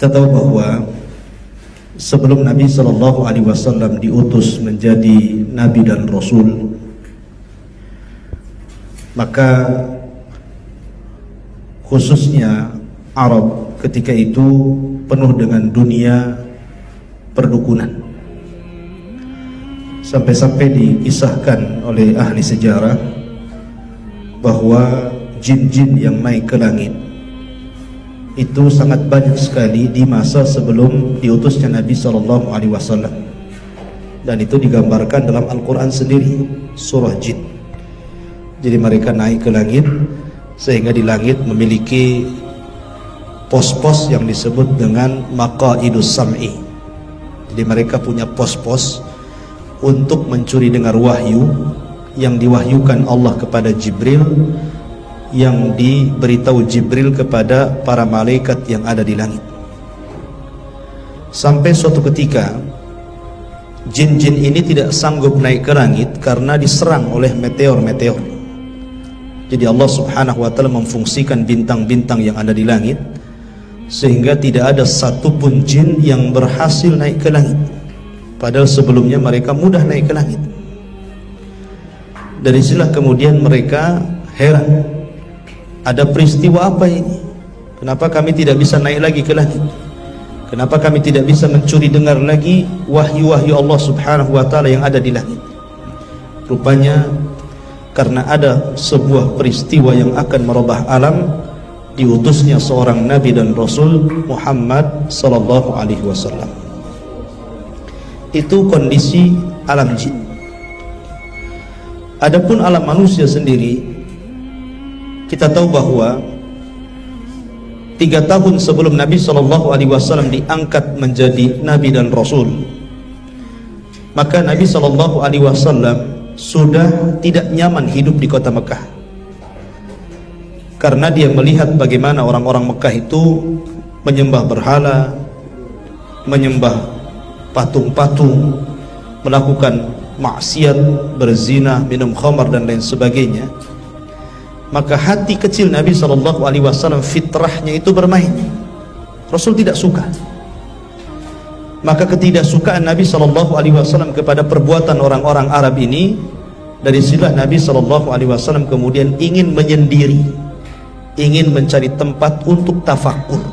Kita tahu bahwa sebelum Nabi Shallallahu Alaihi Wasallam diutus menjadi Nabi dan Rasul, maka khususnya Arab ketika itu penuh dengan dunia perdukunan. Sampai-sampai dikisahkan oleh ahli sejarah bahwa jin-jin yang naik ke langit itu sangat banyak sekali di masa sebelum diutusnya Nabi Shallallahu Alaihi Wasallam, dan itu digambarkan dalam Al-Quran sendiri, surah Jin. Jadi mereka naik ke langit sehingga di langit memiliki pos-pos yang disebut dengan maqaidus sam'i. Jadi mereka punya pos-pos untuk mencuri dengar wahyu yang diwahyukan Allah kepada Jibril, yang diberitahu Jibril kepada para malaikat yang ada di langit. Sampai suatu ketika jin-jin ini tidak sanggup naik ke langit karena diserang oleh meteor-meteor. Jadi Allah Subhanahu wa ta'ala memfungsikan bintang-bintang yang ada di langit sehingga tidak ada satupun jin yang berhasil naik ke langit, padahal sebelumnya mereka mudah naik ke langit. Dari sinilah kemudian mereka heran, ada peristiwa apa ini? Kenapa kami tidak bisa naik lagi ke langit? Kenapa kami tidak bisa mencuri dengar lagi wahyu-wahyu Allah Subhanahu wa ta'ala yang ada di langit? Rupanya karena ada sebuah peristiwa yang akan merubah alam, diutusnya seorang Nabi dan Rasul, Muhammad sallallahu alaihi wasallam. Itu kondisi alam jin. Adapun alam manusia sendiri, kita tahu bahwa 3 tahun sebelum Nabi Shallallahu Alaihi Wasallam diangkat menjadi Nabi dan Rasul, maka Nabi Shallallahu Alaihi Wasallam sudah tidak nyaman hidup di kota Mekah, karena dia melihat bagaimana orang-orang Mekah itu menyembah berhala, menyembah patung-patung, melakukan maksiat, berzina, minum khamar dan lain sebagainya. Maka hati kecil Nabi Shallallahu Alaihi Wasallam, fitrahnya itu bermain. Rasul tidak suka. Maka ketidaksukaan Nabi Shallallahu Alaihi Wasallam kepada perbuatan orang-orang Arab ini, dari sinilah Nabi Shallallahu Alaihi Wasallam kemudian ingin menyendiri, ingin mencari tempat untuk tafakkur.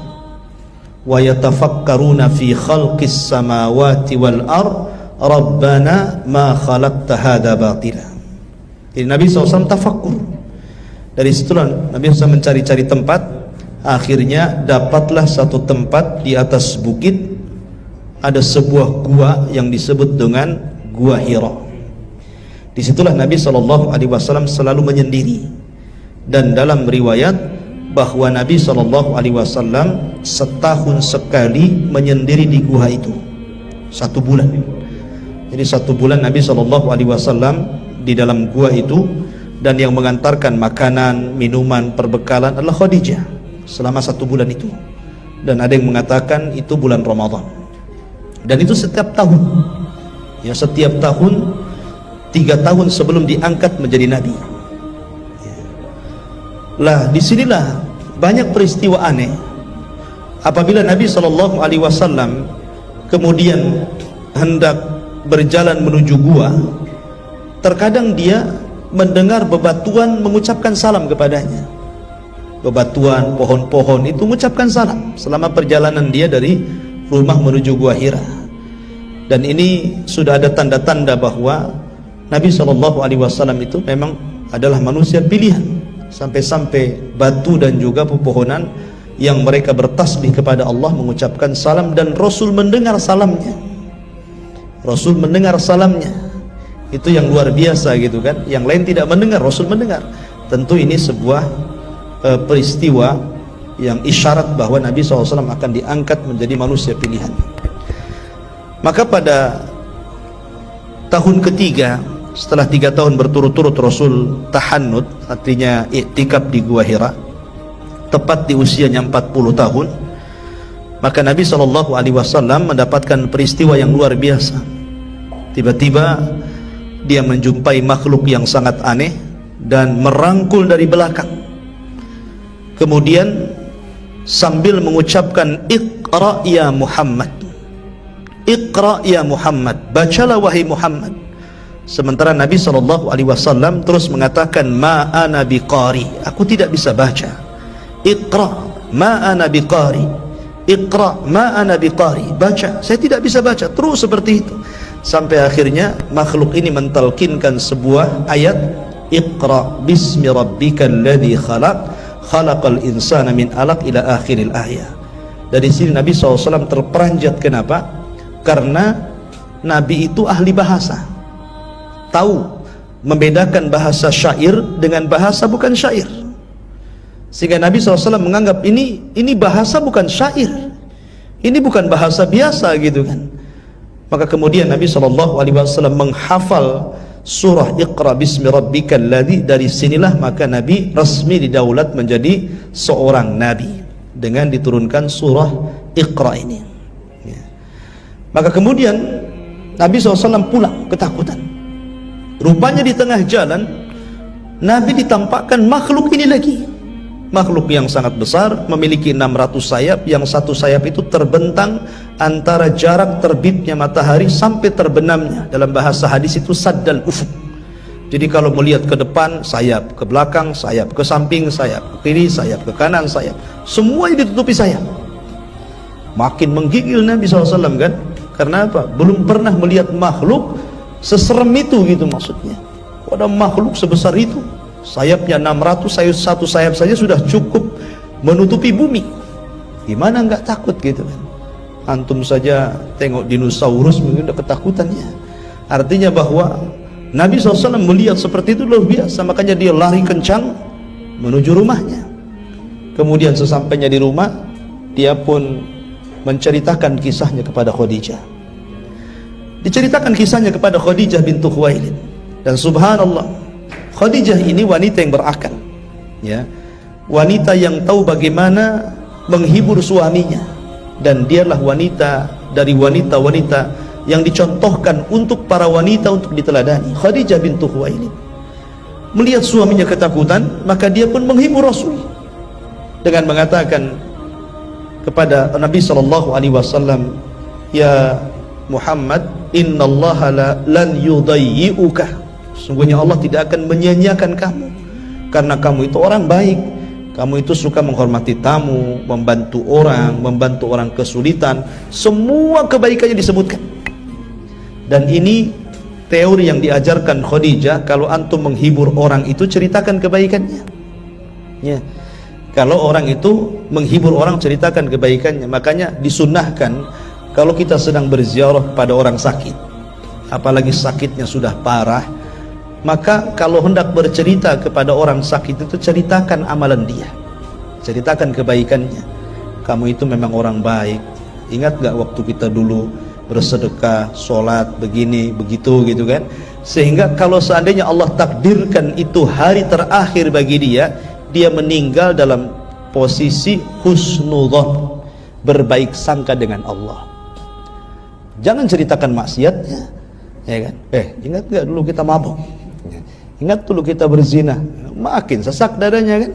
Wa yatafakkaruna fi khalqis samawati wal ard rabbana ma khalaqta hadza batila. Jadi Nabi SAW tafakkur. Dari situlah Nabi SAW mencari-cari tempat. Akhirnya dapatlah satu tempat di atas bukit, ada sebuah gua yang disebut dengan Gua Hira. Disitulah Nabi SAW selalu menyendiri. Dan dalam riwayat bahwa Nabi SAW setahun sekali menyendiri di gua itu, 1 bulan. Jadi 1 bulan Nabi SAW di dalam gua itu, dan yang mengantarkan makanan, minuman, perbekalan adalah Khadijah selama 1 bulan itu. Dan ada yang mengatakan itu bulan Ramadan. Dan itu setiap tahun. Ya, setiap tahun 3 tahun sebelum diangkat menjadi Nabi. Lah, disinilah banyak peristiwa aneh. Apabila Nabi Shallallahu Alaihi Wasallam kemudian hendak berjalan menuju gua, terkadang dia mendengar bebatuan mengucapkan salam kepadanya. Bebatuan, pohon-pohon itu mengucapkan salam selama perjalanan dia dari rumah menuju Gua Hira. Dan ini sudah ada tanda-tanda bahwa Nabi SAW itu memang adalah manusia pilihan. Sampai-sampai batu dan juga pepohonan yang mereka bertasbih kepada Allah mengucapkan salam, dan Rasul mendengar salamnya. Rasul mendengar salamnya. Itu yang luar biasa gitu kan. Yang lain tidak mendengar, Rasul mendengar. Tentu ini sebuah peristiwa yang isyarat bahwa Nabi SAW akan diangkat menjadi manusia pilihan. Maka pada tahun ketiga, setelah 3 tahun berturut-turut Rasul tahannut, artinya iktikaf di Gua Hira, tepat di usianya 40 tahun, maka Nabi SAW mendapatkan peristiwa yang luar biasa. Tiba-tiba dia menjumpai makhluk yang sangat aneh dan merangkul dari belakang. Kemudian sambil mengucapkan Iqra ya Muhammad, Iqra ya Muhammad, bacalah wahai Muhammad. Sementara Nabi SAW terus mengatakan, ma ana biqari, aku tidak bisa baca. Iqra ma ana biqari, Iqra ma ana biqari, baca, saya tidak bisa baca. Terus seperti itu sampai akhirnya makhluk ini mentalkinkan sebuah ayat, Iqra bismi rabbikal ladzi khalaq, khalaqal insana min alaq, ila akhiril ayat. Dari sini Nabi SAW terperanjat. Kenapa? Karena Nabi itu ahli bahasa, tahu membedakan bahasa syair dengan bahasa bukan syair, sehingga Nabi SAW menganggap ini bahasa bukan syair, ini bukan bahasa biasa gitu kan. Maka kemudian Nabi SAW menghafal surah Iqra bismi rabbikal ladzi. Dari sinilah maka Nabi resmi didaulat menjadi seorang Nabi dengan diturunkan surah Iqra ini. Maka kemudian Nabi SAW pulang ketakutan. Rupanya di tengah jalan Nabi ditampakkan makhluk ini lagi, makhluk yang sangat besar, memiliki 600 sayap, yang satu sayap itu terbentang antara jarak terbitnya matahari sampai terbenamnya. Dalam bahasa hadis itu saddal ufuk. Jadi kalau melihat ke depan sayap, ke belakang sayap, ke samping sayap, ke kiri sayap, ke kanan sayap, semuanya ditutupi sayap. Makin menggigil Nabi SAW kan. Karena apa? Belum pernah melihat makhluk seserem itu gitu maksudnya. Ada makhluk sebesar itu, sayapnya 600, satu sayap saja sudah cukup menutupi bumi. Gimana nggak takut gitu kan? Antum saja tengok dinosaurus mungkin udah ketakutannya. Artinya bahwa Nabi SAW melihat seperti itu luar biasa, makanya dia lari kencang menuju rumahnya. Kemudian sesampainya di rumah, dia pun menceritakan kisahnya kepada Khadijah. Diceritakan kisahnya kepada Khadijah bintu Khuwailid. Dan subhanallah, Khadijah ini wanita yang berakal, ya, wanita yang tahu bagaimana menghibur suaminya, dan dialah wanita dari wanita-wanita yang dicontohkan untuk para wanita untuk diteladani. Khadijah bintu Khuwailid melihat suaminya ketakutan, maka dia pun menghibur Rasul dengan mengatakan kepada Nabi SAW, ya Muhammad, innallaha lan yudayyi'uka, sungguhnya Allah tidak akan menyia-nyiakan kamu, karena kamu itu orang baik, kamu itu suka menghormati tamu, membantu orang kesulitan, semua kebaikannya disebutkan. Dan ini teori yang diajarkan Khadijah, kalau antum menghibur orang itu ceritakan kebaikannya, ya. Kalau orang itu menghibur orang, ceritakan kebaikannya. Makanya disunnahkan kalau kita sedang berziarah pada orang sakit, apalagi sakitnya sudah parah, maka kalau hendak bercerita kepada orang sakit itu ceritakan amalan dia, ceritakan kebaikannya. Kamu itu memang orang baik, ingat gak waktu kita dulu bersedekah, sholat, begini, begitu gitu kan. Sehingga kalau seandainya Allah takdirkan itu hari terakhir bagi dia, dia meninggal dalam posisi husnudzon, berbaik sangka dengan Allah. Jangan ceritakan maksiatnya, ya kan? Ingat gak dulu kita mabuk, ingat dulu kita berzina, makin sesak dadanya kan,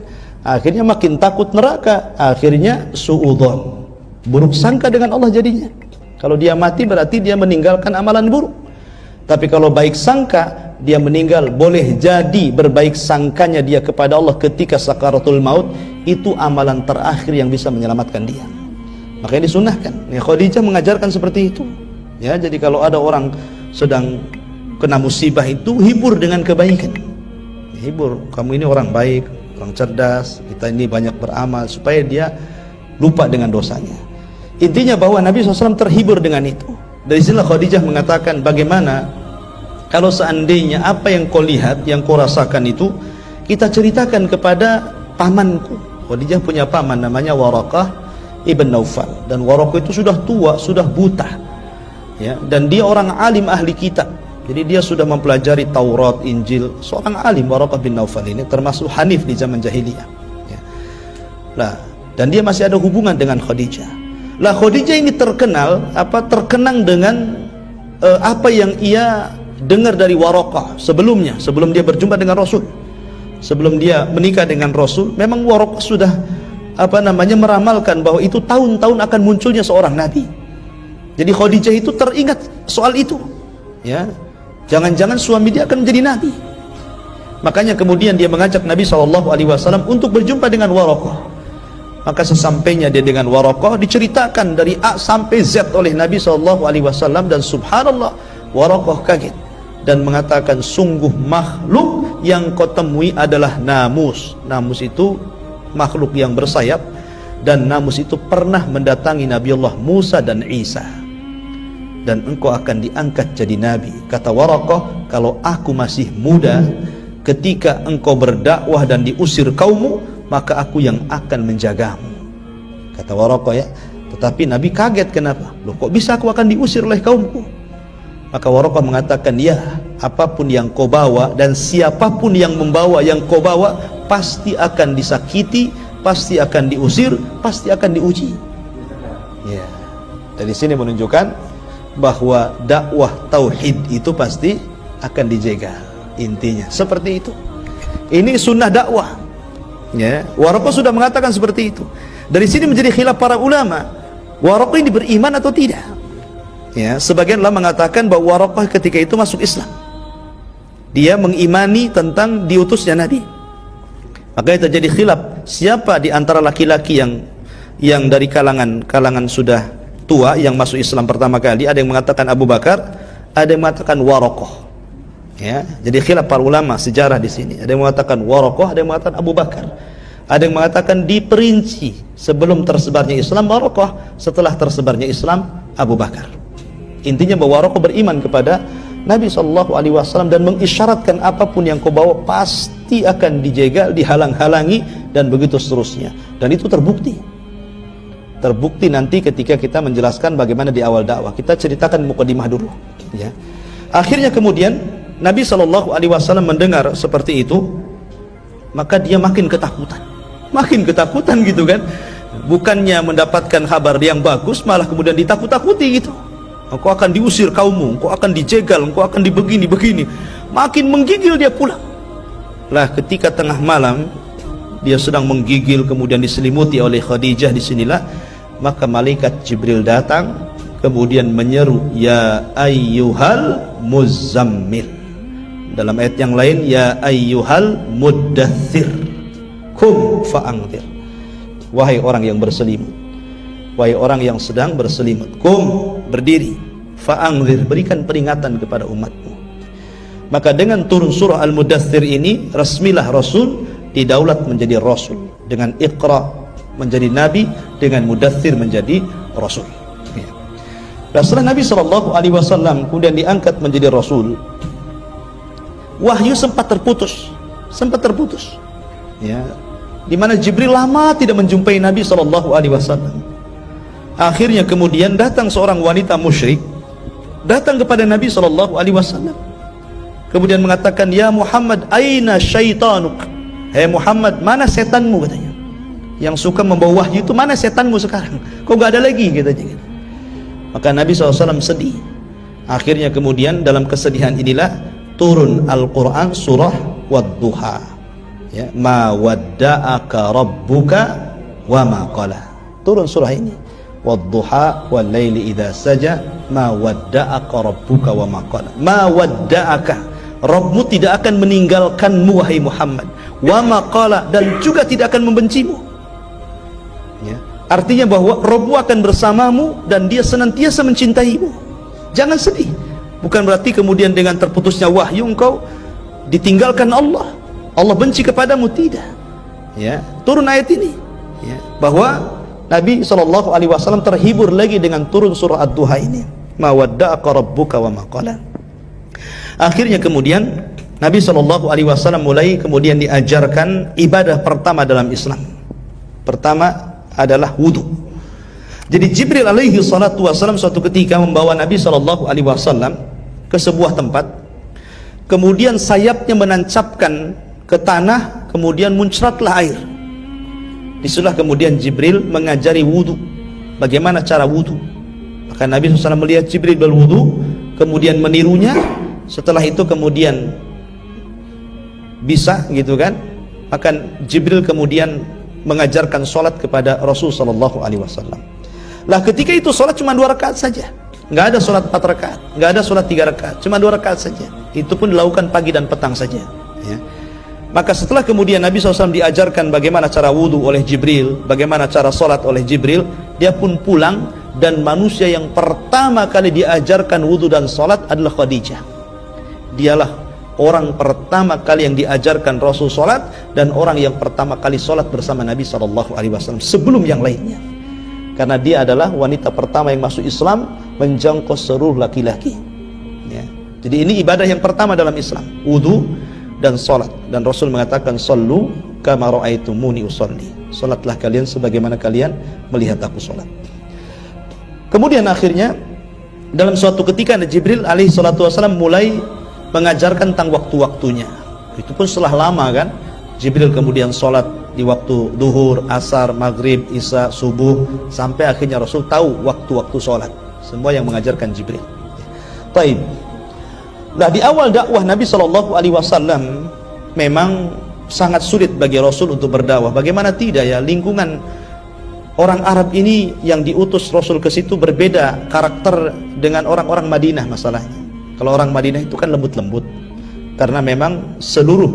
akhirnya makin takut neraka, akhirnya suudzon, buruk sangka dengan Allah jadinya. Kalau dia mati berarti dia meninggalkan amalan buruk. Tapi kalau baik sangka, dia meninggal, boleh jadi berbaik sangkanya dia kepada Allah ketika sakaratul maut, itu amalan terakhir yang bisa menyelamatkan dia. Makanya disunahkan. Ya, Khadijah mengajarkan seperti itu. Ya, jadi kalau ada orang sedang kena musibah itu, hibur dengan kebaikan. Hibur, kamu ini orang baik, orang cerdas, kita ini banyak beramal, supaya dia lupa dengan dosanya. Intinya bahwa Nabi SAW terhibur dengan itu. Dari sinilah Khadijah mengatakan, bagaimana kalau seandainya apa yang kau lihat, yang kau rasakan itu kita ceritakan kepada pamanku. Khadijah punya paman namanya Waraqah ibn Naufal, dan Waraqah itu sudah tua, sudah buta, ya, dan dia orang alim ahli kitab. Jadi dia sudah mempelajari Taurat, Injil, seorang alim. Waraqah bin Naufal ini termasuk hanif di zaman jahiliyah, ya. Lah, dan dia masih ada hubungan dengan Khadijah. Lah, Khadijah ini terkenang dengan apa yang ia dengar dari Waraqah sebelumnya, sebelum dia berjumpa dengan Rasul, sebelum dia menikah dengan Rasul. Memang Waraqah sudah meramalkan bahwa itu tahun-tahun akan munculnya seorang nabi. Jadi Khadijah itu teringat soal itu, ya, jangan-jangan suami dia akan menjadi nabi. Makanya kemudian dia mengajak Nabi SAW untuk berjumpa dengan Waraqah. Maka sesampainya dia dengan Waraqah, diceritakan dari A sampai Z oleh Nabi SAW, dan subhanallah, Waraqah kaget dan mengatakan, sungguh makhluk yang kau temui adalah namus. Namus itu makhluk yang bersayap, dan namus itu pernah mendatangi Nabiullah Musa dan Isa, dan engkau akan diangkat jadi nabi. Kata Waraqah, kalau aku masih muda ketika engkau berdakwah dan diusir kaummu, maka aku yang akan menjagamu. Kata Waraqah, ya. Tetapi Nabi kaget, kenapa? Loh, kok bisa aku akan diusir oleh kaumku? Maka Waraqah mengatakan, ya, apapun yang kau bawa dan siapapun yang membawa yang kau bawa pasti akan disakiti, pasti akan diusir, pasti akan diuji. Ya. Dari sini menunjukkan bahwa dakwah tauhid itu pasti akan dijegal. Intinya seperti itu. Ini sunnah dakwah, ya. Waraqah sudah mengatakan seperti itu. Dari sini menjadi khilaf para ulama, Waraqah ini beriman atau tidak, ya. Sebagianlah mengatakan bahwa Waraqah ketika itu masuk Islam, dia mengimani tentang diutusnya Nabi. Maka terjadi khilaf, siapa di antara laki-laki yang dari kalangan sudah tua yang masuk Islam pertama kali. Ada yang mengatakan Abu Bakar, ada yang mengatakan Waraqah, ya. Jadi khilaf para ulama sejarah di sini. Ada yang mengatakan Waraqah, ada yang mengatakan Abu Bakar, ada yang mengatakan diperinci sebelum tersebarnya Islam Waraqah, setelah tersebarnya Islam Abu Bakar. Intinya bahwa Waraqah beriman kepada Nabi SAW dan mengisyaratkan apapun yang kau bawa pasti akan dijegal, dihalang-halangi, dan begitu seterusnya. Dan itu terbukti nanti ketika kita menjelaskan bagaimana di awal dakwah. Kita ceritakan mukadimah dulu, ya. Akhirnya kemudian Nabi SAW mendengar seperti itu, maka dia makin ketakutan gitu kan. Bukannya mendapatkan kabar yang bagus, malah kemudian ditakut-takuti gitu. Engkau akan diusir kaummu, engkau akan dijegal, engkau akan begini. Makin menggigil dia pulang. Lah ketika tengah malam dia sedang menggigil, kemudian diselimuti oleh Khadijah, disinilah maka malaikat Jibril datang, kemudian menyeru, ya ayyuhal muzammil. Dalam ayat yang lain, ya ayyuhal muddathir, kum fa'angdir. Wahai orang yang berselimut, wahai orang yang sedang berselimut, kum, berdiri, fa'angdir, berikan peringatan kepada umatmu. Maka dengan turun surah Al-Muddathir ini, resmilah Rasul didaulat menjadi Rasul. Dengan Iqra menjadi Nabi, dengan Mudaththir menjadi Rasul, ya. Dan setelah Nabi SAW kemudian diangkat menjadi Rasul, wahyu sempat terputus, ya. Dimana Jibril lama tidak menjumpai Nabi SAW. Akhirnya kemudian datang seorang wanita musyrik, datang kepada Nabi SAW, kemudian mengatakan, ya Muhammad, aina syaitanuk? Hei Muhammad, mana setanmu, katanya. Yang suka membawa wahyu itu, mana setanmu sekarang? Kok gak ada lagi, katanya. Maka Nabi SAW sedih. Akhirnya kemudian dalam kesedihan inilah turun Al-Quran surah Wadduha, ya. Ma wadda'aka rabbuka wa ma qala. Turun surah ini, Wadduha wal laili idza saja, ma wadda'aka rabbuka wa ma qala. Ma wadda'aka, Rabbmu tidak akan meninggalkanmu wahai Muhammad, wa ma qala, dan juga tidak akan membencimu, ya. Artinya bahwa Rabbmu akan bersamamu dan dia senantiasa mencintaimu. Jangan sedih. Bukan berarti kemudian dengan terputusnya wahyu engkau ditinggalkan Allah, Allah benci kepadamu, tidak, ya. Turun ayat ini, ya, bahwa Nabi SAW terhibur lagi dengan turun surah Ad-Duha ini, ma wadda'aka rabbuka wa ma qala. Akhirnya kemudian Nabi SAW mulai kemudian diajarkan ibadah pertama dalam Islam. Pertama adalah wudu. Jadi Jibril alaihi salatu wasallam suatu ketika membawa Nabi SAW ke sebuah tempat, kemudian sayapnya menancapkan ke tanah, kemudian muncratlah air. Disitulah kemudian Jibril mengajari wudu, bagaimana cara wudu. Maka Nabi SAW melihat Jibril berwudu, kemudian menirunya. Setelah itu kemudian bisa, gitu kan. Maka Jibril kemudian mengajarkan solat kepada Rasul sallallahu alaihi wasallam. Lah ketika itu solat cuma 2 rakaat saja, nggak ada solat 4 rakaat, nggak ada solat 3 rakaat, cuma 2 rakaat saja. Itu pun dilakukan pagi dan petang saja, ya. Maka setelah kemudian Nabi SAW diajarkan bagaimana cara wudhu oleh Jibril, bagaimana cara solat oleh Jibril, dia pun pulang, dan manusia yang pertama kali diajarkan wudhu dan solat adalah Khadijah. Dialah orang pertama kali yang diajarkan Rasul solat, dan orang yang pertama kali solat bersama Nabi SAW sebelum yang lainnya. Karena dia adalah wanita pertama yang masuk Islam, menjangkau seluruh laki-laki, ya. Jadi ini ibadah yang pertama dalam Islam, wudhu dan solat. Dan Rasul mengatakan, sallu kama ra'aitumuni usolli, solatlah kalian sebagaimana kalian melihat aku solat. Kemudian akhirnya dalam suatu ketika Jibril alaihi salatu wasallam mulai mengajarkan tentang waktu-waktunya. Itu pun setelah lama kan, Jibril kemudian solat di waktu duhur, asar, maghrib, isya, subuh, sampai akhirnya Rasul tahu waktu-waktu solat. Semua yang mengajarkan Jibril. Taib. Nah, di awal dakwah Nabi SAW memang sangat sulit bagi Rasul untuk berdakwah. Bagaimana tidak ya, lingkungan orang Arab ini yang diutus Rasul ke situ berbeda karakter dengan orang-orang Madinah masalahnya. Kalau orang Madinah itu kan lembut-lembut, karena memang seluruh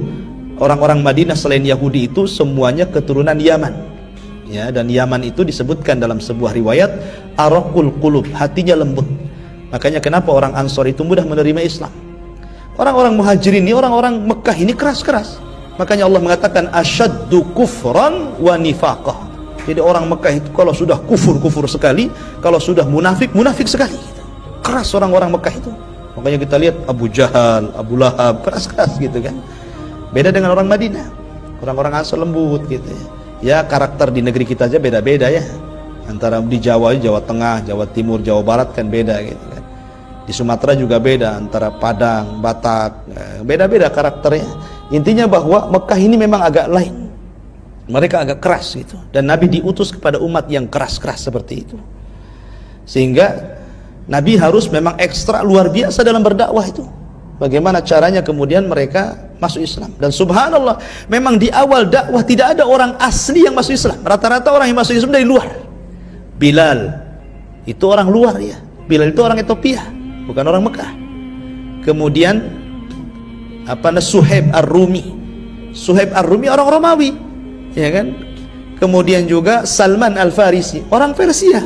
orang-orang Madinah selain Yahudi itu semuanya keturunan Yaman, ya. Dan Yaman itu disebutkan dalam sebuah riwayat araqul qulub, hatinya lembut. Makanya kenapa orang Ansor itu mudah menerima Islam. Orang-orang Muhajirin ini, orang-orang Mekah ini keras-keras. Makanya Allah mengatakan asyaddu kufran wa nifaqah. Jadi orang Mekah itu kalau sudah kufur sekali, kalau sudah munafik sekali. Keras orang-orang Mekah itu. Makanya kita lihat Abu Jahal, Abu Lahab, keras-keras gitu kan. Beda dengan orang Madinah. Orang-orang Ansor lembut gitu ya. Ya, karakter di negeri kita aja beda-beda ya. Antara di Jawa, Jawa Tengah, Jawa Timur, Jawa Barat kan beda gitu kan. Di Sumatera juga beda, antara Padang, Batak, beda-beda karakternya. Intinya bahwa Mekah ini memang agak lain. Mereka agak keras gitu. Dan Nabi diutus kepada umat yang keras-keras seperti itu. Sehingga Nabi harus memang ekstra luar biasa dalam berdakwah itu. Bagaimana caranya kemudian mereka masuk Islam. Dan subhanallah, memang di awal dakwah tidak ada orang asli yang masuk Islam. Rata-rata orang yang masuk Islam dari luar. Bilal itu orang luar ya. Bilal itu orang Ethiopia, bukan orang Mekah. Kemudian Suhaib Ar-Rumi. Suhaib Ar-Rumi orang Romawi, ya kan? Kemudian juga Salman Al-Farisi, orang Persia.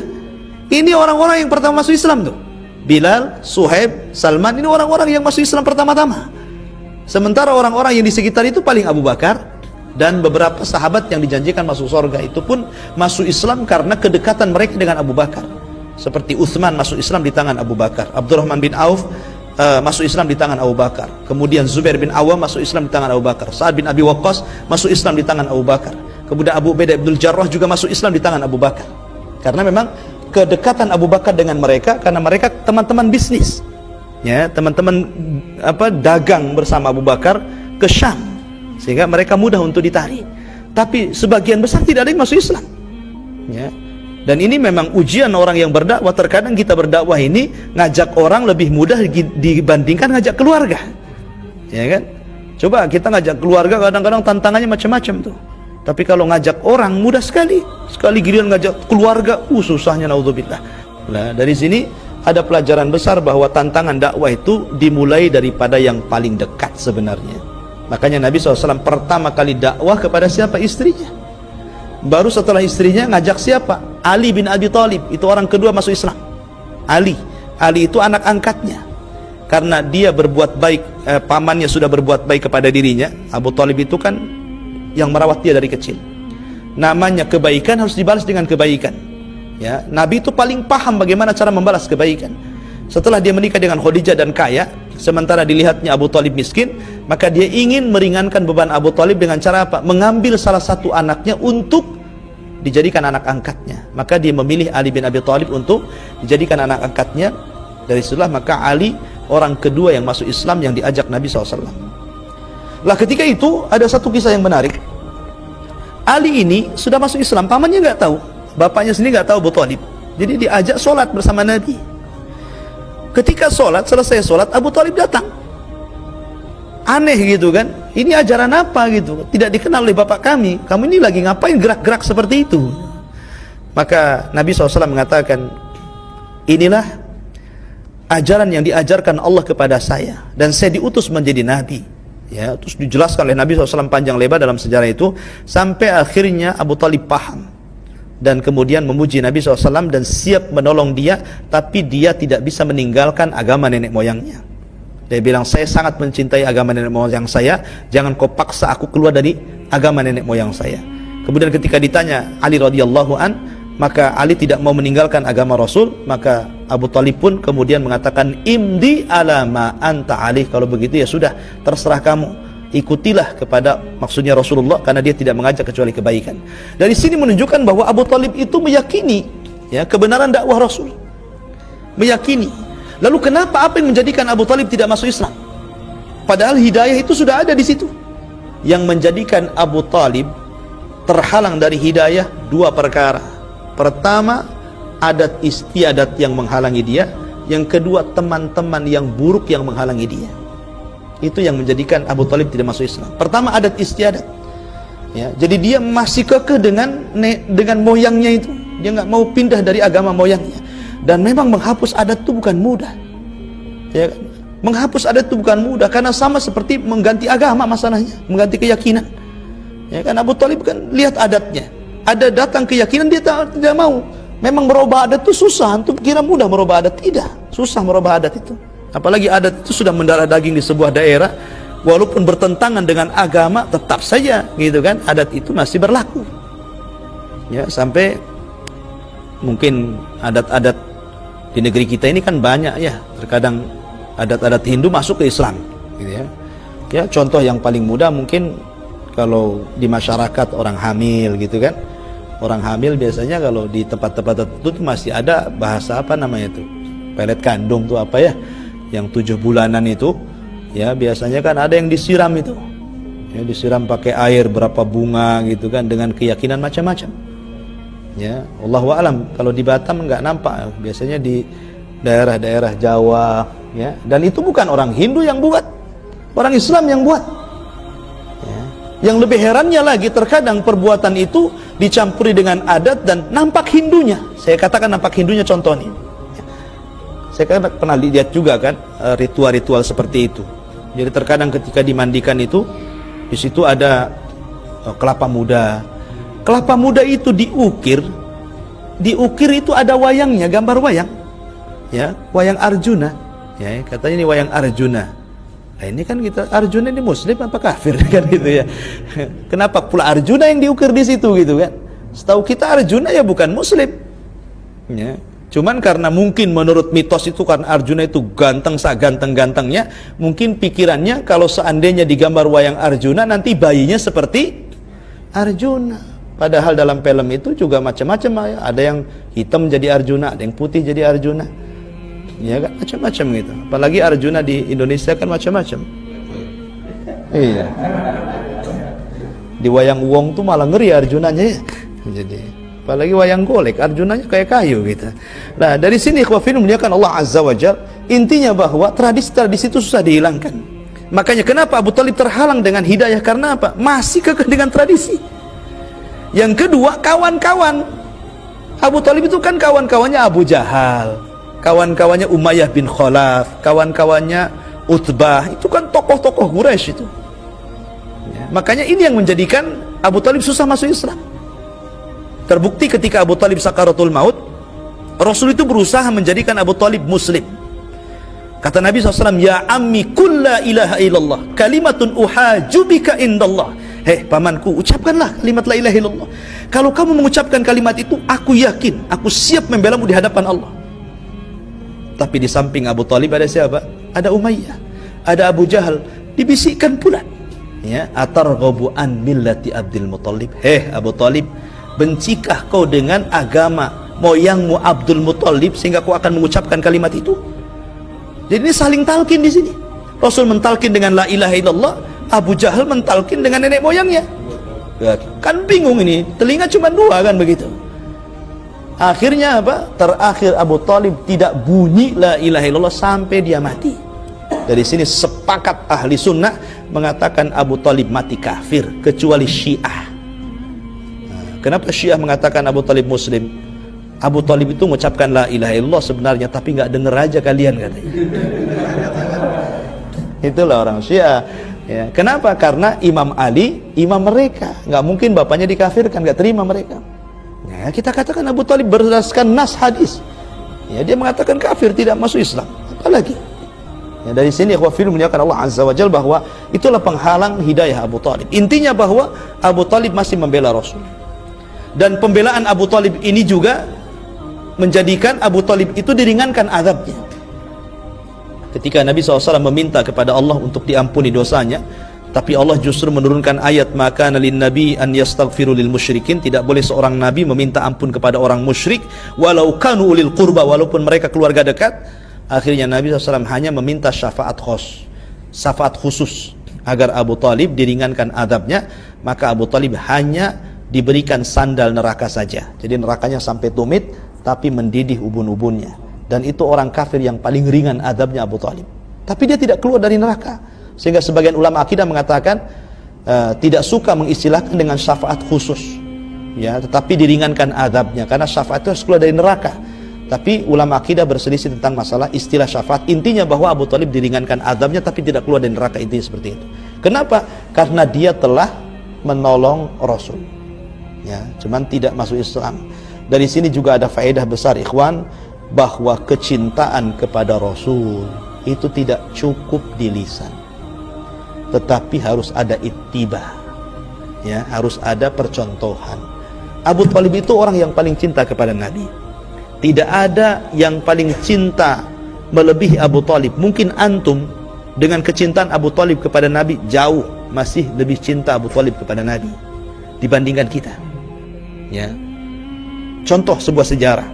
Ini orang-orang yang pertama masuk Islam tuh. Bilal, Suhaib, Salman, ini orang-orang yang masuk Islam pertama-tama. Sementara orang-orang yang di sekitar itu paling Abu Bakar dan beberapa sahabat yang dijanjikan masuk surga, itu pun masuk Islam karena kedekatan mereka dengan Abu Bakar. Seperti Utsman masuk Islam di tangan Abu Bakar, Abdurrahman bin Auf masuk Islam di tangan Abu Bakar, kemudian Zubair bin Awam masuk Islam di tangan Abu Bakar, Sa'ad bin Abi Waqqas masuk Islam di tangan Abu Bakar, kemudian Abu Ubaidah bin Jarrah juga masuk Islam di tangan Abu Bakar. Karena memang kedekatan Abu Bakar dengan mereka, karena mereka teman-teman bisnis, ya, teman-teman dagang bersama Abu Bakar ke Syam, sehingga mereka mudah untuk ditarik. Tapi sebagian besar tidak ada yang masuk Islam, ya. Dan ini memang ujian orang yang berdakwah. Terkadang kita berdakwah ini ngajak orang lebih mudah dibandingkan ngajak keluarga, ya kan? Coba kita ngajak keluarga kadang-kadang tantangannya macam-macam tuh. Tapi kalau ngajak orang mudah sekali. Sekali giliran ngajak keluarga, susahnya, naudzubillah. Nah, dari sini ada pelajaran besar bahwa tantangan dakwah itu dimulai daripada yang paling dekat sebenarnya. Makanya Nabi SAW pertama kali dakwah kepada siapa? Istrinya. Baru setelah istrinya ngajak siapa? Ali bin Abi Thalib, itu orang kedua masuk Islam. Ali itu anak angkatnya. Karena dia berbuat baik, pamannya sudah berbuat baik kepada dirinya. Abu Thalib itu kan yang merawat dia dari kecil. Namanya kebaikan harus dibalas dengan kebaikan. Ya, Nabi itu paling paham bagaimana cara membalas kebaikan. Setelah dia menikah dengan Khadijah dan kaya, sementara dilihatnya Abu Thalib miskin, maka dia ingin meringankan beban Abu Thalib dengan cara apa? Mengambil salah satu anaknya untuk dijadikan anak angkatnya. Maka dia memilih Ali bin Abi Thalib untuk dijadikan anak angkatnya. Dari situlah maka Ali orang kedua yang masuk Islam yang diajak Nabi SAW. Lah ketika itu ada satu kisah yang menarik. Ali ini sudah masuk Islam, pamannya nggak tahu, bapaknya sendiri nggak tahu Abu Thalib. Jadi diajak sholat bersama Nabi. Ketika sholat, selesai sholat, Abu Thalib datang. Aneh gitu kan, ini ajaran apa gitu, tidak dikenal oleh bapak kami, kamu ini lagi ngapain gerak-gerak seperti itu? Maka Nabi SAW mengatakan, inilah ajaran yang diajarkan Allah kepada saya, dan saya diutus menjadi nabi. Ya, terus dijelaskan oleh Nabi SAW panjang lebar dalam sejarah itu, sampai akhirnya Abu Talib paham dan kemudian memuji Nabi SAW dan siap menolong dia, tapi dia tidak bisa meninggalkan agama nenek moyangnya. Dia bilang, saya sangat mencintai agama nenek moyang saya, jangan kau paksa aku keluar dari agama nenek moyang saya. Kemudian ketika ditanya Ali radhiyallahu an, maka Ali tidak mau meninggalkan agama Rasul, maka Abu Talib pun kemudian mengatakan, imdi ala ma anta alih, kalau begitu ya sudah, terserah kamu, ikutilah kepada maksudnya Rasulullah, karena dia tidak mengajak kecuali kebaikan. Dari sini menunjukkan bahwa Abu Talib itu meyakini ya kebenaran dakwah Rasul, meyakini. Lalu kenapa, apa yang menjadikan Abu Talib tidak masuk Islam? Padahal hidayah itu sudah ada di situ. Yang menjadikan Abu Talib terhalang dari hidayah dua perkara. Pertama, adat istiadat yang menghalangi dia. Yang kedua, teman-teman yang buruk yang menghalangi dia. Itu yang menjadikan Abu Talib tidak masuk Islam. Pertama, adat istiadat. Ya, jadi dia masih kekeh dengan moyangnya itu. Dia nggak mau pindah dari agama moyangnya. Dan memang menghapus adat itu bukan mudah. Ya, menghapus adat itu bukan mudah, karena sama seperti mengganti agama masalahnya, mengganti keyakinan. Ya kan, Abu Talib kan lihat adatnya, ada datang keyakinan dia tidak mau. Memang merubah adat itu susah. Antum kira mudah merubah adat? Tidak, susah merubah adat itu. Apalagi adat itu sudah mendarah daging di sebuah daerah, walaupun bertentangan dengan agama, tetap saja gitu kan, adat itu masih berlaku. Ya, sampai mungkin adat-adat di negeri kita ini kan banyak ya, terkadang adat-adat Hindu masuk ke Islam gitu ya. Ya, contoh yang paling mudah mungkin kalau di masyarakat orang hamil gitu kan. Orang hamil biasanya kalau di tempat-tempat tertentu masih ada bahasa apa namanya itu, pelet kandung tuh apa ya, yang 7 bulanan itu ya, biasanya kan ada yang disiram itu ya, disiram pakai air berapa bunga gitu kan, dengan keyakinan macam-macam. Ya, Allahu a'lam. Kalau di Batam nggak nampak, biasanya di daerah-daerah Jawa ya, dan itu bukan orang Hindu yang buat, orang Islam yang buat ya. Yang lebih herannya lagi, terkadang perbuatan itu dicampuri dengan adat dan nampak Hindunya. Saya katakan nampak Hindunya, contoh nih ya. Saya kan pernah lihat juga kan ritual-ritual seperti itu. Jadi terkadang ketika dimandikan itu, di situ ada kelapa muda. Kelapa muda itu diukir itu ada wayangnya, gambar wayang ya, wayang Arjuna ya, katanya ini wayang Arjuna. Nah, ini kan kita, Arjuna ini muslim apa kafir kan gitu ya. Kenapa pula Arjuna yang diukir di situ gitu kan? Setahu kita Arjuna ya bukan muslim ya. Cuman karena mungkin menurut mitos itu, karena Arjuna itu ganteng, saganteng-gantengnya, mungkin pikirannya kalau seandainya digambar wayang Arjuna nanti bayinya seperti Arjuna. Padahal dalam film itu juga macam-macam, ada yang hitam jadi Arjuna, ada yang putih jadi Arjuna. Ya kan, macam-macam gitu. Apalagi Arjuna di Indonesia kan macam-macam. Iya. Di wayang Wong tuh malah ngeri Arjunanya ya. Jadi, apalagi wayang golek, Arjunanya kayak kayu gitu. Nah, dari sini ikhwafin muliakan Allah Azza wa Jalla, intinya bahwa tradisi-tradisi itu susah dihilangkan. Makanya kenapa Abu Talib terhalang dengan hidayah, karena apa? Masih kekeh dengan tradisi. Yang kedua, kawan-kawan. Abu Talib itu kan kawan-kawannya Abu Jahal, kawan-kawannya Umayyah bin Khalaf, kawan-kawannya Utbah, itu kan tokoh-tokoh Quraisy itu ya. Makanya ini yang menjadikan Abu Talib susah masuk Islam. Terbukti ketika Abu Talib sakaratul maut, Rasul itu berusaha menjadikan Abu Talib muslim. Kata Nabi SAW, ya ammi kul la ilaha illallah kalimatun uhajubika indallah. Hei pamanku, ucapkanlah kalimat la ilaha illallah. Kalau kamu mengucapkan kalimat itu, aku yakin, aku siap membelamu di hadapan Allah. Tapi di samping Abu Talib ada siapa? Ada Umayyah, ada Abu Jahal. Dibisikkan pula ya, atarghabu an millati Abdul Muttalib. Hei Abu Talib, bencikah kau dengan agama moyangmu Abdul Muttalib sehingga kau akan mengucapkan kalimat itu? Jadi ini saling talkin di sini. Rasul mentalkin dengan la ilaha illallah, Abu Jahal mentalkin dengan nenek moyangnya. Kan bingung ini, telinga cuma dua kan begitu. Akhirnya apa? Terakhir Abu Talib tidak bunyi la ilaha illallah sampai dia mati. Dari sini sepakat ahli sunnah mengatakan Abu Talib mati kafir kecuali Syiah. Kenapa Syiah mengatakan Abu Talib Muslim? Abu Talib itu mengucapkan la ilaha illallah sebenarnya, tapi nggak denger aja kalian katanya. Itulah orang Syiah. Ya. Kenapa? Karena Imam Ali imam mereka, nggak mungkin bapaknya dikafirkan, nggak terima mereka. Ya, kita katakan Abu Talib berdasarkan nas hadis. Ya, dia mengatakan kafir, tidak masuk Islam. Apalagi? Ya, dari sini ikhwafil menyatakan Allah Azza wa Jalla bahwa itulah penghalang hidayah Abu Talib. Intinya bahwa Abu Talib masih membela Rasul. Dan pembelaan Abu Talib ini juga menjadikan Abu Talib itu diringankan azabnya. Ketika Nabi SAW meminta kepada Allah untuk diampuni dosanya, tapi Allah justru menurunkan ayat maka nalin nabi an yastaghfiru lil musyrikin. Tidak boleh seorang nabi meminta ampun kepada orang musyrik walau kanu ulil qurba, walaupun mereka keluarga dekat. Akhirnya Nabi SAW hanya meminta syafaat khusus agar Abu Talib diringankan azabnya. Maka Abu Talib hanya diberikan sandal neraka saja, jadi nerakanya sampai tumit tapi mendidih ubun-ubunnya. Dan itu orang kafir yang paling ringan azabnya Abu Talib, tapi dia tidak keluar dari neraka. Sehingga sebagian ulama akidah mengatakan tidak suka mengistilahkan dengan syafaat khusus, ya, tetapi diringankan azabnya karena syafaat itu harus keluar dari neraka. Tapi ulama akidah berselisih tentang masalah istilah syafaat. Intinya bahwa Abu Talib diringankan azabnya tapi tidak keluar dari neraka, intinya seperti itu. Kenapa? Karena dia telah menolong Rasul, ya, cuman tidak masuk Islam. Dari sini juga ada faedah besar ikhwan, bahwa kecintaan kepada Rasul itu tidak cukup di lisan, tetapi harus ada ittiba, ya, harus ada percontohan. Abu Talib itu orang yang paling cinta kepada Nabi. Tidak ada yang paling cinta melebihi Abu Talib. Mungkin antum dengan kecintaan Abu Talib kepada Nabi jauh masih lebih cinta Abu Talib kepada Nabi dibandingkan kita, ya. Contoh sebuah sejarah,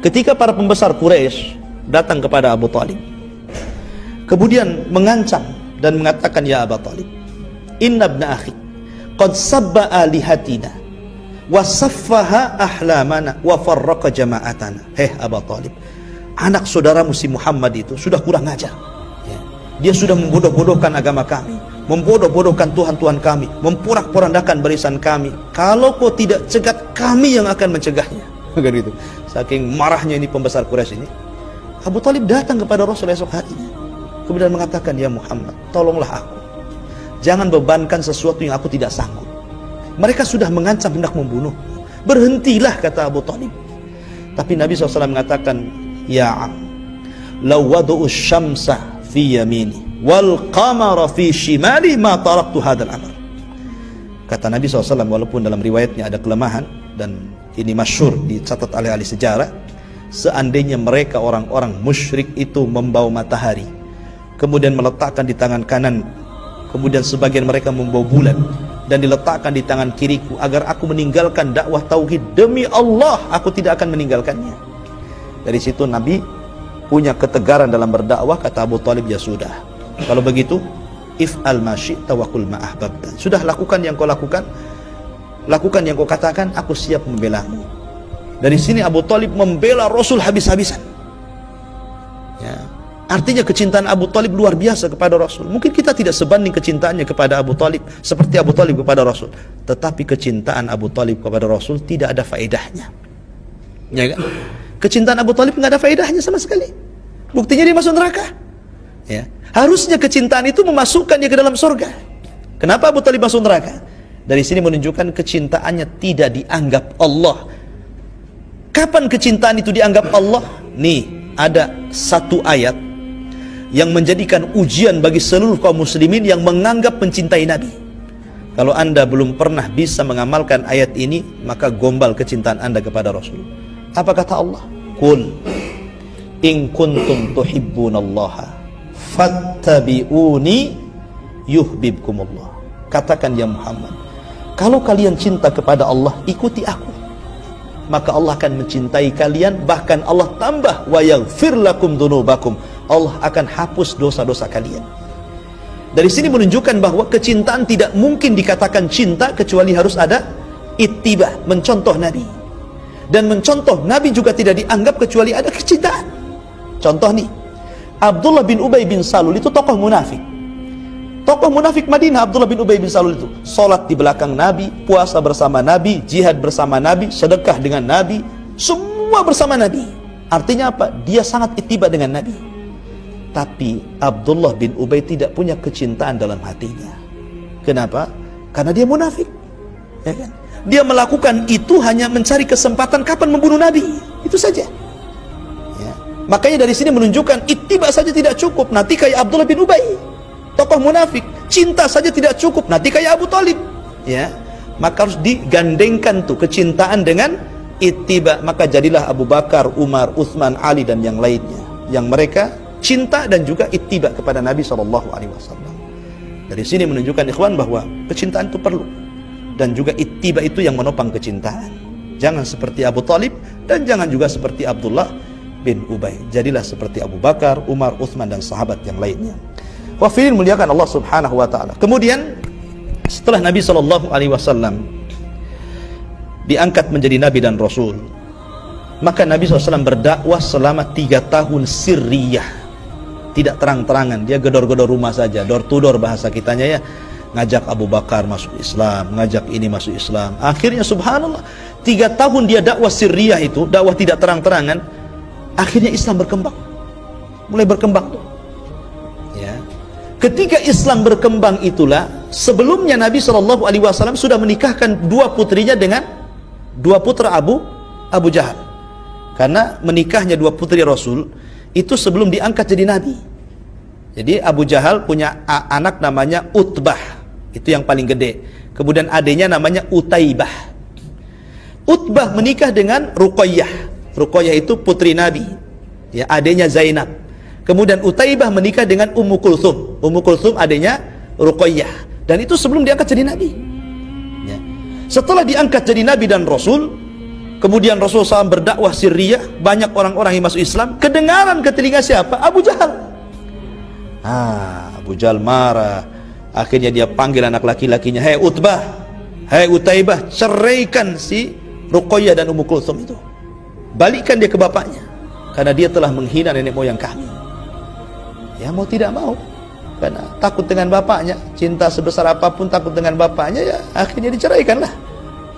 ketika para pembesar Quraisy datang kepada Abu Talib, kemudian mengancam dan mengatakan, ya Abu Talib, inna ibna akhi qad sabba alihatina wa saffaha ahlamana wa farraqa jama'atana. Hei Abu Talib, anak saudaramu si Muhammad itu sudah kurang ajar, ya. Dia sudah membodoh-bodohkan agama kami, membodoh-bodohkan Tuhan-Tuhan kami, memporak-porandakan barisan kami. Kalau kau tidak cegat, kami yang akan mencegahnya. Gitu. Saking marahnya ini pembesar Quraisy ini, Abu Talib datang kepada Rasul esok harinya, kemudian mengatakan, ya Muhammad, tolonglah aku, jangan bebankan sesuatu yang aku tidak sanggup. Mereka sudah mengancam hendak membunuh, berhentilah, kata Abu Talib. Tapi Nabi SAW mengatakan, ya am, law wadu'us syamsa fi yamini wal qamara fi shimali ma taraktu hadzal amr. Kata Nabi SAW, walaupun dalam riwayatnya ada kelemahan dan ini masyhur dicatat oleh ahli sejarah, seandainya mereka orang-orang musyrik itu membawa matahari, kemudian meletakkan di tangan kanan, kemudian sebagian mereka membawa bulan dan diletakkan di tangan kiriku agar aku meninggalkan dakwah tauhid, demi Allah aku tidak akan meninggalkannya. Dari situ Nabi punya ketegaran dalam berdakwah. Kata Abu Talib, ya sudah, kalau begitu if'al ma syi'ta wa qul ma ahbabta. Sudah, lakukan yang kau lakukan, lakukan yang kau katakan, aku siap membelamu. Dari sini Abu Talib membela Rasul habis-habisan, ya. Artinya kecintaan Abu Talib luar biasa kepada Rasul. Mungkin kita tidak sebanding kecintaannya kepada Abu Talib seperti Abu Talib kepada Rasul, tetapi kecintaan Abu Talib kepada Rasul tidak ada faedahnya, ya kan? Kecintaan Abu Talib nggak ada faedahnya sama sekali. Buktinya dia masuk neraka, ya. Harusnya kecintaan itu memasukkan dia ke dalam surga. Kenapa Abu Talib masuk neraka? Dari sini menunjukkan kecintaannya tidak dianggap Allah. Kapan kecintaan itu dianggap Allah? Nih, ada satu ayat yang menjadikan ujian bagi seluruh kaum muslimin yang menganggap mencintai Nabi. Kalau anda belum pernah bisa mengamalkan ayat ini, maka gombal kecintaan anda kepada Rasul. Apa kata Allah? Qul in kuntum tuhibbunallaha fattabi'uni yuhibbukumullah. Katakan, ya Muhammad, kalau kalian cinta kepada Allah, ikuti aku, maka Allah akan mencintai kalian. Bahkan Allah tambah, wa yaghfir lakum dzunubakum, Allah akan hapus dosa-dosa kalian. Dari sini menunjukkan bahwa kecintaan tidak mungkin dikatakan cinta kecuali harus ada ittiba, mencontoh Nabi. Dan mencontoh Nabi juga tidak dianggap kecuali ada kecintaan. Contoh nih, Abdullah bin Ubay bin Salul itu tokoh munafik. Tokoh munafik Madinah Abdullah bin Ubay bin Salul itu salat di belakang Nabi, puasa bersama Nabi, jihad bersama Nabi, sedekah dengan Nabi, semua bersama Nabi. Artinya apa? Dia sangat ittiba dengan Nabi. Tapi Abdullah bin Ubay tidak punya kecintaan dalam hatinya. Kenapa? Karena dia munafik, ya kan? Dia melakukan itu hanya mencari kesempatan kapan membunuh Nabi, itu saja. Ya. Makanya dari sini menunjukkan ittiba saja tidak cukup. Nanti kayak Abdullah bin Ubay, tokoh munafik. Cinta saja tidak cukup. Nanti kayak Abu Talib. Ya, maka harus digandengkan tuh kecintaan dengan ittiba. Maka jadilah Abu Bakar, Umar, Utsman, Ali dan yang lainnya, yang mereka cinta dan juga ittiba kepada Nabi SAW. Dari sini menunjukkan ikhwan bahwa kecintaan itu perlu, dan juga ittiba itu yang menopang kecintaan. Jangan seperti Abu Talib dan jangan juga seperti Abdullah bin Ubay. Jadilah seperti Abu Bakar, Umar, Utsman dan sahabat yang lainnya. Wafirin muliakan Allah Subhanahu wa taala. Kemudian setelah Nabi SAW diangkat menjadi nabi dan rasul, maka Nabi SAW berdakwah selama 3 tahun sirriyah, tidak terang-terangan. Dia gedor-gedor rumah saja, door to door bahasa kitanya ya. Ngajak Abu Bakar masuk Islam, ngajak ini masuk Islam. Akhirnya subhanallah, 3 tahun dia dakwah sirriyah itu, dakwah tidak terang-terangan. Akhirnya Islam berkembang, mulai berkembang tuh. Ya. Ketika Islam berkembang itulah, sebelumnya Nabi SAW sudah menikahkan 2 putrinya dengan 2 putra Abu Jahal. Karena menikahnya 2 putri Rasul itu sebelum diangkat jadi nabi. Jadi Abu Jahal punya anak namanya Utbah, itu yang paling gede. Kemudian adiknya namanya Utaibah. Utbah menikah dengan Ruqayyah. Ruqayyah itu putri Nabi, ya, adiknya Zainab. Kemudian Utaibah menikah dengan Ummu Kulthum. Ummu Kulthum adiknya Ruqayyah. Dan itu sebelum diangkat jadi nabi. Ya. Setelah diangkat jadi nabi dan rasul, kemudian Rasul SAW berdakwah sirriyah, banyak orang-orang yang masuk Islam. Kedengaran ke telinga siapa? Abu Jahal. Abu Jahal marah. Akhirnya dia panggil anak laki-lakinya, "Hei Utbah, hei Utaibah, ceraikan si Ruqayyah dan Ummu Kulthum itu. Balikkan dia ke bapaknya, karena dia telah menghina nenek moyang kami." Ya mau tidak mau, karena takut dengan bapaknya, cinta sebesar apapun takut dengan bapaknya, ya akhirnya diceraikanlah.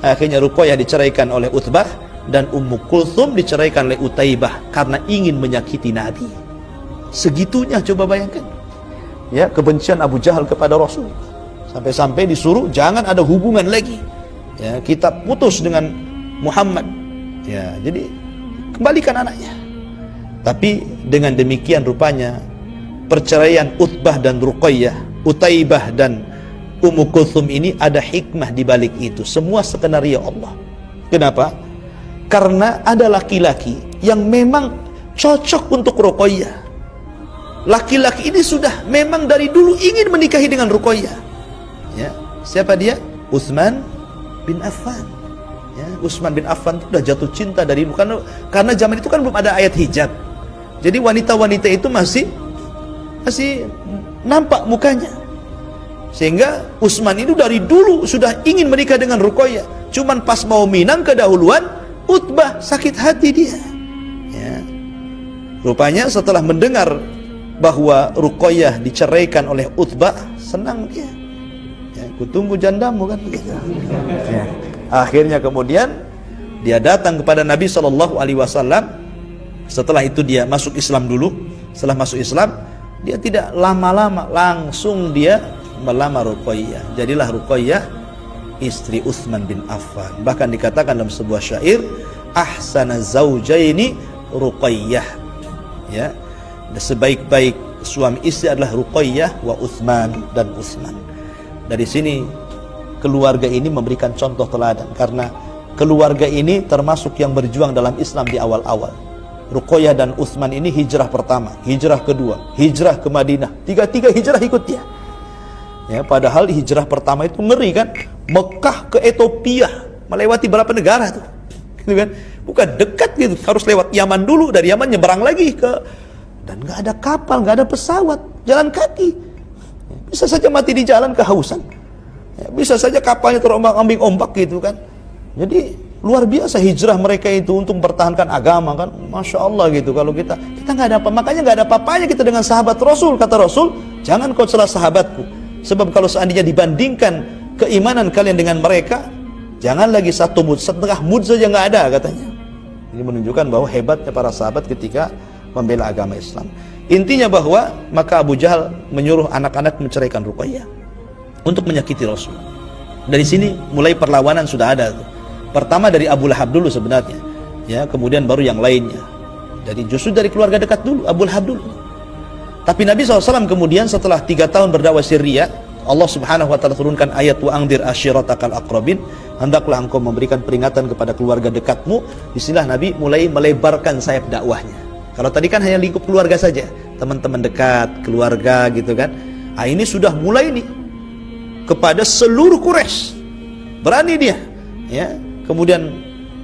Akhirnya Ruqayyah diceraikan oleh Utbah dan Ummu Kulthum diceraikan oleh Utaibah karena ingin menyakiti Nabi. Segitunya, coba bayangkan. Ya, kebencian Abu Jahal kepada Rasul. Sampai-sampai disuruh jangan ada hubungan lagi. Ya, kita putus dengan Muhammad. Ya, jadi kembalikan anaknya. Tapi dengan demikian rupanya perceraian Utbah dan Ruqayyah, Utaibah dan Ummu Kulthum ini ada hikmah di balik itu. Semua skenario Allah. Kenapa? Karena ada laki-laki yang memang cocok untuk Ruqayyah. Laki-laki ini sudah memang dari dulu ingin menikahi dengan Ruqayyah. Ya, siapa dia? Utsman bin Affan. Ya, Utsman bin Affan itu sudah jatuh cinta dari dulu, karena zaman itu kan belum ada ayat hijab. Jadi wanita-wanita itu masih nampak mukanya. Sehingga Utsman itu dari dulu sudah ingin menikah dengan Ruqayyah. Cuman pas mau minang kedahuluan, Utbah sakit hati dia. Ya. Rupanya setelah mendengar bahwa Ruqayyah diceraikan oleh Utbah, senang dia. Ya, kutunggu jandamu kan begitu. Ya. Akhirnya kemudian dia datang kepada Nabi SAW. Setelah itu dia masuk Islam dulu. Setelah masuk Islam, dia tidak lama-lama, langsung dia melamar Ruqayyah. Jadilah Ruqayyah istri Utsman bin Affan. Bahkan dikatakan dalam sebuah syair, ahsana zaujaini Ruqayyah. Ya, sebaik-baik suami istri adalah Ruqayyah wa Utsman dan Utsman. Dari sini keluarga ini memberikan contoh teladan, karena keluarga ini termasuk yang berjuang dalam Islam di awal-awal. Ruqayyah dan Utsman ini hijrah pertama, hijrah kedua, hijrah ke Madinah, 3 hijrah ikut dia. Ya, padahal hijrah pertama itu ngeri kan, Mekah ke Ethiopia, melewati berapa negara tuh, gitu kan? Bukan dekat gitu, harus lewat Yaman dulu, dari Yaman nyeberang lagi ke, dan nggak ada kapal, nggak ada pesawat, jalan kaki, bisa saja mati di jalan kehausan, ya, bisa saja kapalnya terombang-ambing ombak gitu kan. Jadi luar biasa hijrah mereka itu untuk mempertahankan agama kan, masya Allah gitu. Kalau kita nggak ada apa, makanya nggak ada apa-apanya kita dengan sahabat Rasul. Kata Rasul, jangan kau celah sahabatku, Sebab kalau seandainya dibandingkan keimanan kalian dengan mereka, jangan lagi satu mud, setengah mud saja nggak ada katanya. Ini menunjukkan bahwa hebatnya para sahabat ketika membela agama Islam. Intinya bahwa maka Abu Jahal menyuruh anak-anak menceraikan Ruqayyah untuk menyakiti Rasul. Dari sini mulai perlawanan sudah ada. Pertama dari Abu Lahab dulu sebenarnya, ya, kemudian baru yang lainnya. Jadi justru dari keluarga dekat dulu, Abu Lahab dulu. Tapi Nabi SAW kemudian setelah 3 tahun berdakwah Syria, Allah Subhanahu wa taala turunkan ayat wa angdir ashiratakal aqrabin, hendaklah engkau memberikan peringatan kepada keluarga dekatmu. Disinilah Nabi mulai melebarkan sayap dakwahnya. Kalau tadi kan hanya lingkup keluarga saja, teman-teman dekat, keluarga gitu kan. Nah, ini sudah mulai nih kepada seluruh Quraisy. Berani dia, ya. Kemudian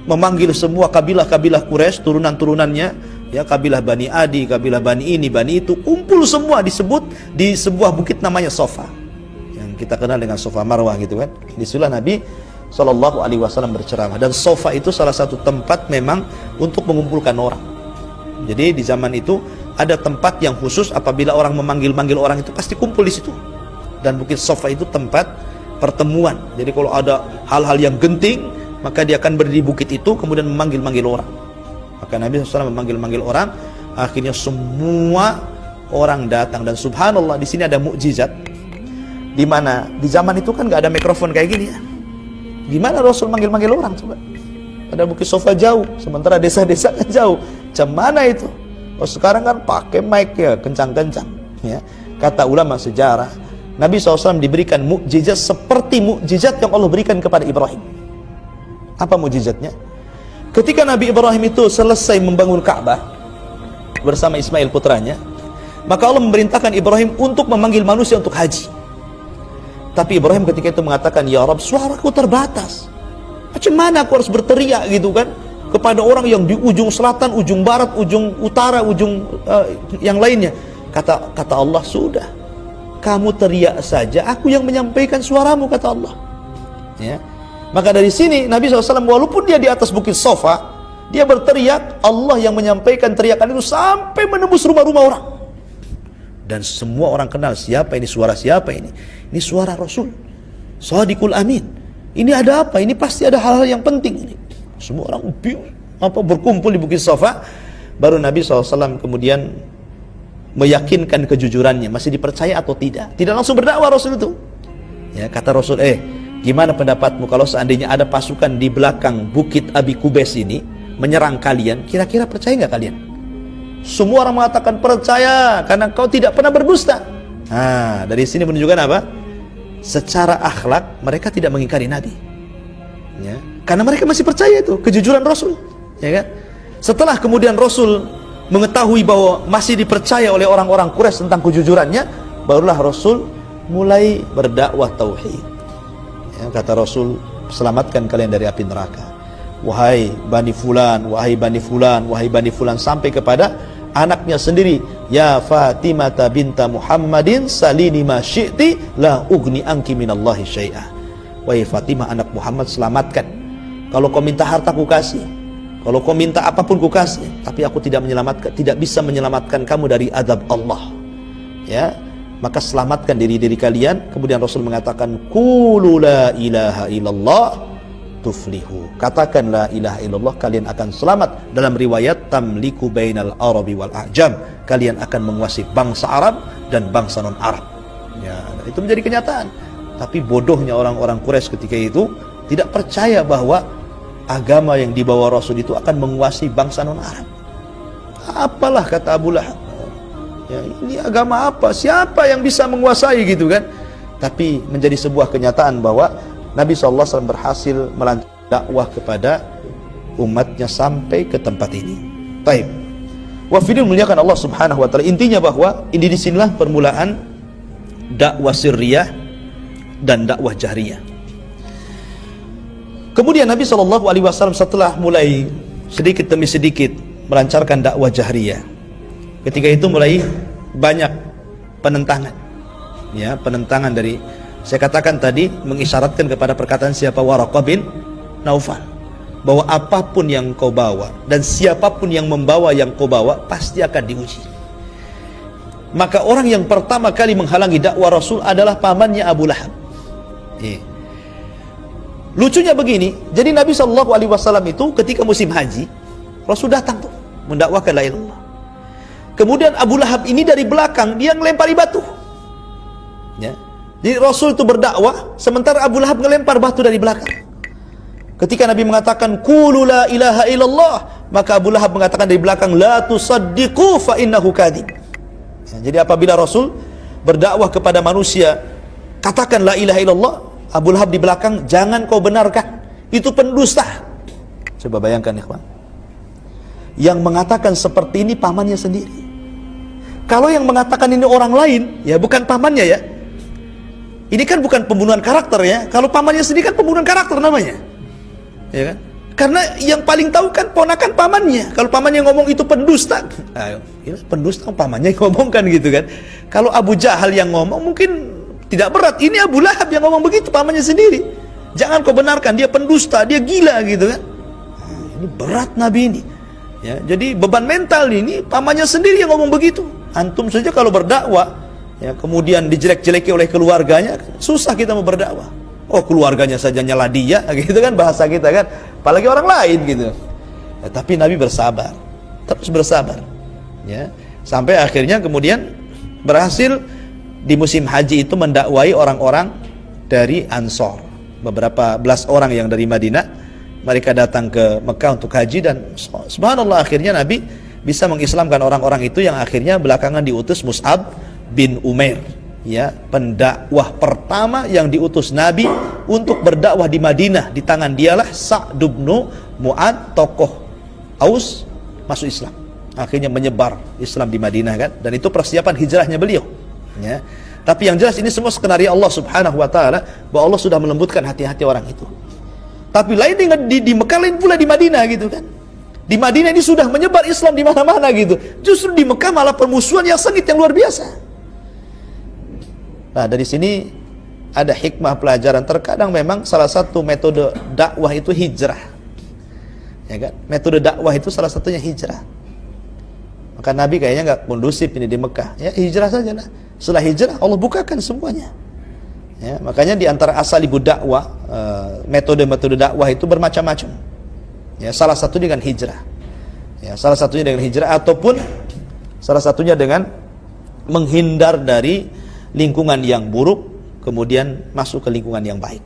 memanggil semua kabilah-kabilah Quraisy, turunan-turunannya, ya, kabilah Bani Adi, kabilah Bani ini, Bani itu, kumpul semua disebut di sebuah bukit namanya Sofa, yang kita kenal dengan Sofa Marwah gitu kan. Disitulah Nabi SAW berceramah, dan Sofa itu salah satu tempat memang untuk mengumpulkan orang. Jadi di zaman itu ada tempat yang khusus apabila orang memanggil-manggil orang itu pasti kumpul di situ. Dan bukit Sofa itu tempat pertemuan. Jadi kalau ada hal-hal yang genting, maka dia akan berdiri di bukit itu kemudian memanggil-manggil orang. Maka Nabi SAW memanggil-manggil orang, akhirnya semua orang datang. Dan subhanallah, di sini ada mukjizat, di mana di zaman itu kan nggak ada mikrofon kayak gini ya. Gimana Rasul manggil-manggil orang coba? Pada bukit Sofa jauh, sementara desa-desa kan jauh. Macam mana itu? Oh, sekarang kan pakai mic ya, kencang-kencang. Ya. Kata ulama sejarah, Nabi SAW diberikan mukjizat seperti mukjizat yang Allah berikan kepada Ibrahim. Apa mukjizatnya? Ketika Nabi Ibrahim itu selesai membangun Ka'bah bersama Ismail putranya, maka Allah memerintahkan Ibrahim untuk memanggil manusia untuk haji. Tapi Ibrahim ketika itu mengatakan, ya Rabb, suaraku terbatas. Macam mana aku harus berteriak gitu kan kepada orang yang di ujung selatan, ujung barat, ujung utara, ujung yang lainnya. Kata Allah, sudah, kamu teriak saja, aku yang menyampaikan suaramu, kata Allah. Ya. Maka dari sini Nabi SAW walaupun dia di atas bukit Sofa, dia berteriak, Allah yang menyampaikan teriakan itu sampai menembus rumah-rumah orang. Dan semua orang kenal siapa ini, suara siapa ini. Ini suara Rasul Shadiqul Amin. Ini ada apa? Ini pasti ada hal-hal yang penting ini. Semua orang berkumpul di bukit Sofa. Baru Nabi SAW kemudian meyakinkan kejujurannya, masih dipercaya atau tidak. Tidak langsung berdakwah Rasul itu. Ya, kata Rasul, gimana pendapatmu kalau seandainya ada pasukan di belakang bukit Abi Kubais ini menyerang kalian, kira-kira percaya nggak kalian? Semua orang mengatakan percaya karena kau tidak pernah berdusta. Nah, dari sini menunjukkan apa? Secara akhlak mereka tidak mengingkari Nabi. Ya, karena mereka masih percaya itu kejujuran Rasul, ya kan? Setelah kemudian Rasul mengetahui bahwa masih dipercaya oleh orang-orang Quraisy tentang kejujurannya, barulah Rasul mulai berdakwah tauhid. Ya, kata Rasul, selamatkan kalian dari api neraka. Wahai Bani Fulan, wahai Bani Fulan, wahai Bani Fulan, sampai kepada anaknya sendiri, ya Fatimah binta Muhammadin salini ma syi'ti la ugni anki minallahi syai'ah. Wahai Fatimah anak Muhammad, selamatkan. Kalau kau minta harta ku kasih, kalau kau minta apapun ku kasih, tapi aku tidak bisa menyelamatkan kamu dari azab Allah. Ya, maka selamatkan diri kalian. Kemudian Rasul mengatakan, qulu la ilaha illallah tuflihu. Katakan la ilaha illallah, kalian akan selamat. Dalam riwayat, tamliku bainal arabi wal a'jam, kalian akan menguasai bangsa Arab dan bangsa non Arab. Ya, itu menjadi kenyataan. Tapi bodohnya orang-orang Quraisy ketika itu tidak percaya bahwa agama yang dibawa Rasul itu akan menguasai bangsa non Arab. Apalah kata Abu Lahab, ya, ini agama apa? Siapa yang bisa menguasai gitu kan? Tapi menjadi sebuah kenyataan bahwa Nabi SAW berhasil melanjutkan dakwah kepada umatnya sampai ke tempat ini. Baik. Wafidin muliakan Allah Subhanahu wa taala. Intinya bahwa ini disinilah permulaan dakwah sirriyah dan dakwah jahriyah. Kemudian Nabi SAW setelah mulai sedikit demi sedikit melancarkan dakwah jahriyah, ketika itu mulai banyak penentangan. Ya, penentangan dari, saya katakan tadi, mengisyaratkan kepada perkataan siapa, Waraqah bin Naufal, bahwa apapun yang kau bawa dan siapapun yang membawa yang kau bawa pasti akan diuji. maka orang yang pertama kali menghalangi dakwah Rasul adalah pamannya Abu Lahab. Lucunya begini, jadi Nabi SAW itu ketika musim haji, Rasul datang tuh mendakwahkan la ilaha illallah. Kemudian Abu Lahab ini dari belakang dia ngelempari batu. Ya. Jadi Rasul itu berdakwah, sementara Abu Lahab ngelempar batu dari belakang. Ketika Nabi mengatakan qulu la ilaha illallah, maka Abu Lahab mengatakan dari belakang la tusaddiqu fa innahu kadzib. Ya, jadi apabila Rasul berdakwah kepada manusia, katakan la ilaha illallah, Abu Lahab di belakang, jangan kau benarkan, itu pendusta. Coba bayangkan ikhwan, yang mengatakan seperti ini pamannya sendiri. Kalau yang mengatakan ini orang lain, ya bukan pamannya ya. Ini kan bukan pembunuhan karakter ya. Kalau pamannya sendiri kan pembunuhan karakter namanya, ya kan? Karena yang paling tahu kan ponakan pamannya. Kalau pamannya ngomong itu pendusta, ayo, ini pendusta pamannya yang ngomong kan gitu kan. Kalau Abu Jahal yang ngomong mungkin tidak berat. Ini Abu Lahab yang ngomong begitu, pamannya sendiri. Jangan kau benarkan, dia pendusta, dia gila gitu kan. Ini berat Nabi ini. Ya, jadi beban mental ini pamannya sendiri yang ngomong begitu. Antum saja kalau berdakwah, ya, kemudian dijelek-jeleki oleh keluarganya, susah kita mau berdakwah. Oh, keluarganya saja nyala dia, gitu kan bahasa kita kan. Apalagi orang lain gitu. Ya, tapi Nabi bersabar, terus bersabar. Ya, sampai akhirnya kemudian berhasil di musim haji itu mendakwai orang-orang dari Ansor. Beberapa belas orang yang dari Madinah, mereka datang ke Mekah untuk haji, dan subhanallah akhirnya Nabi bisa mengislamkan orang-orang itu, yang akhirnya belakangan diutus Mus'ab bin Umair, ya, pendakwah pertama yang diutus Nabi untuk berdakwah di Madinah. Di tangan dialah Sa'd bin Mu'adz, tokoh Aus, masuk Islam. Akhirnya menyebar Islam di Madinah kan, dan itu persiapan hijrahnya beliau. Ya. Tapi yang jelas ini semua skenario Allah Subhanahu wa taala, bahwa Allah sudah melembutkan hati-hati orang itu. Tapi lain dengan di Mekah, lain pula di Madinah gitu kan. Di Madinah ini sudah menyebar Islam di mana-mana gitu. Justru di Mekah malah permusuhan yang sengit, yang luar biasa. Nah, dari sini ada hikmah pelajaran. Terkadang memang salah satu metode dakwah itu hijrah. Ya kan? Metode dakwah itu salah satunya hijrah. Maka Nabi kayaknya nggak kondusif ini di Mekah. Ya, hijrah saja lah. Setelah hijrah Allah bukakan semuanya. Ya, makanya di antara asalibu dakwah, metode-metode dakwah itu bermacam-macam. Ya, salah satu dengan hijrah. Ya, salah satunya dengan hijrah, ataupun salah satunya dengan menghindar dari lingkungan yang buruk kemudian masuk ke lingkungan yang baik.